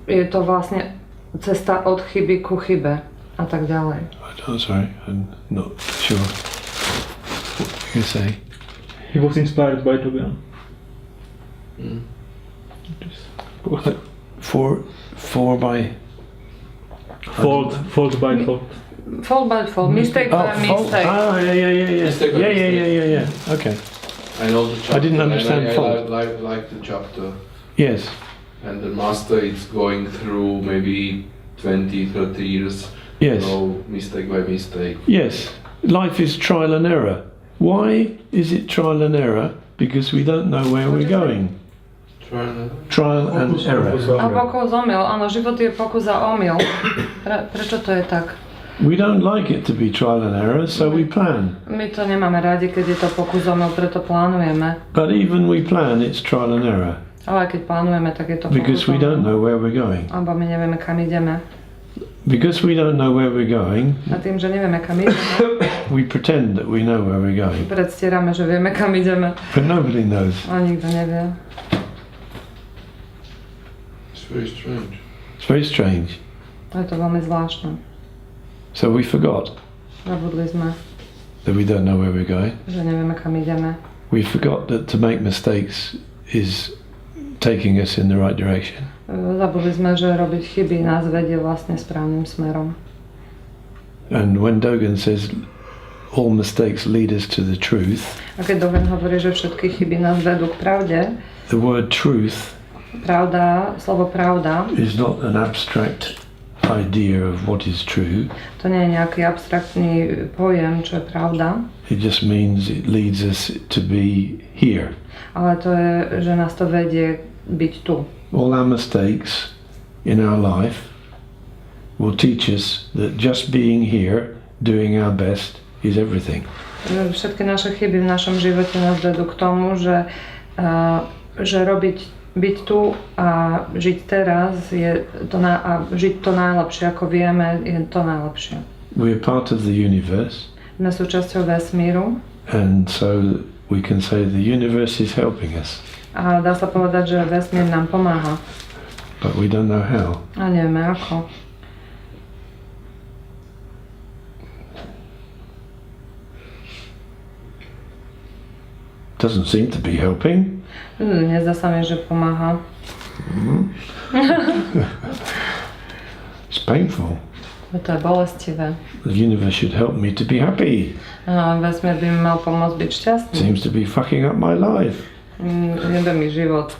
je to vlastne cesta od chyby ku chybe a tak ďalej. Sorry, I'm not sure what you say. He was inspired by Dogen. Four by Fault by fault. Fault by fault, mistake by mistake. Ah, yeah. Mistake by Yeah. Okay. I know the chapter. I didn't understand I fault. like the chapter. Yes. And the master is going through maybe 20, 30 years. Yes. No mistake by mistake. Yes. Life is trial and error. Why is it trial and error? Because we don't know where we're going. Trial and error. A pokus omyl, áno, život je pokus a omyl. Prečo to je tak? We don't like it to be trial and error, so we plan. My to nemáme rádi, keď je to pokus omyl, preto plánujeme. But even we plan, it's trial and error. Ale keď plánujeme, tak je to pokus Because we don't omyl. know where we're going. Alebo my nevieme, kam ideme. Because we don't know where we're going, A tým, že nevieme, kam ideme, we pretend that we know where we're going. predstierame, že vieme, kam ideme. But nobody knows. A nikto nevie. It's very strange. It's very strange. Je to veľmi zvláštne. So we forgot Zabudli sme, that we don't know where we're going. že nevieme, kam ideme. We forgot that to make mistakes is taking us in the right direction. Zabudli sme, že robiť chyby nás vedie vlastne správnym smerom. And when Dogen says all mistakes lead us to the truth, A keď Dogen hovorí, že všetky chyby nás vedú k pravde, the word truth pravda, slovo pravda, is not an abstract idea of what is true. to nie je nejaký abstraktný pojem, čo je pravda, It just means it leads us to be here. ale to je, že nás to vedie byť tu. All our mistakes in our life will teach us that just being here, doing our best, is everything. Všetky naše chyby v našom živote nás vedú k tomu, že byť tu a žiť teraz je to a žiť to najlepšie, ako vieme, je to najlepšie. We're part of the universe, Sme súčasťou vesmíru and so we can say the universe is helping us, a dá sa povedať, že vesmír nám pomáha. but we don't know how. A nevieme ako. Doesn't seem to be helping. Nezdá sa mi, že pomáha. It's painful. To je bolestivé. The universe should help me to be happy. Vesmír by mi mal pomôcť byť šťastný. Seems to be fucking up my life. Jebe mi život.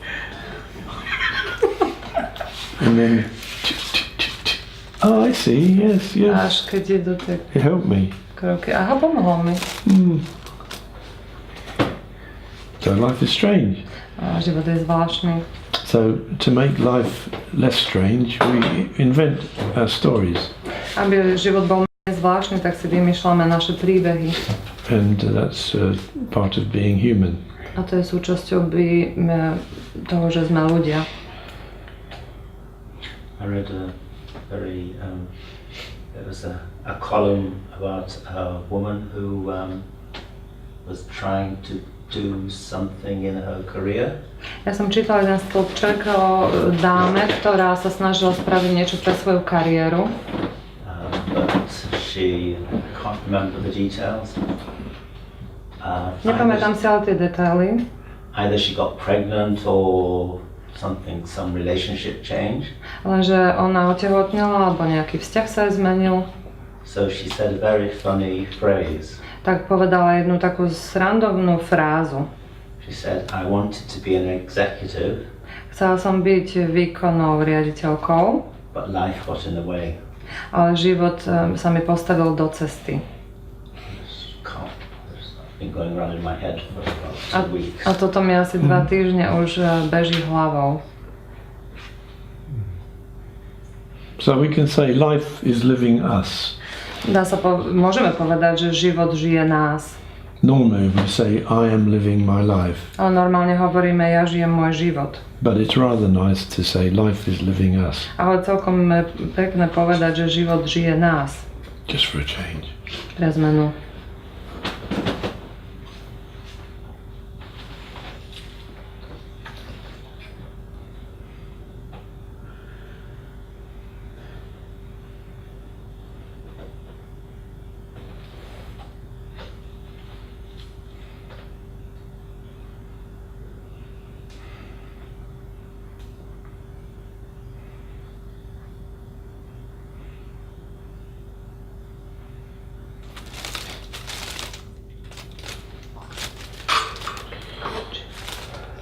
And then, oh, I see. Yes. Až keď idú tie It helped me. kroky. Aha, pomohlo mi. So life is strange. A život je zvláštny. So to make life less strange, we invent our stories, Aby život bol menej zvláštny, tak si vymýšľame naše príbehy. and that's part of being human. A to je súčasťou toho, že sme ľudia. I read there was a column about a woman who was trying to do something in her career. Ja som čítala jeden stĺpček o dáme, ktorá sa snažila spraviť niečo pre svoju kariéru. But she can't remember the details. Nepamätám si ale tie detaily. Either she got pregnant or some relationship change. Lenže ona otehotnela, alebo nejaký vzťah sa jej zmenil. So she said a very funny phrase. Tak povedala jednu takú srandovnú frázu. She said, I wanted to be an executive. Chcela som byť výkonnou riaditeľkou, But life got in the way. ale život sa mi postavil do cesty. A toto mi asi 2 týždne už beží hlavou. So we can say life is living us. Môžeme povedať, že život žije nás. Normally we say I am living my life. Ale normálne hovoríme, ja žijem môj život. But it's rather nice to say life is living us. Ale celkom pekné povedať, že život žije nás. Just for a change. Pre zmenu.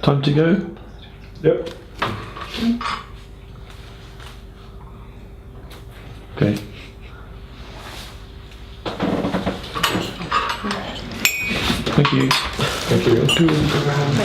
Time to go? Yep. Okay. Thank you. Thank you.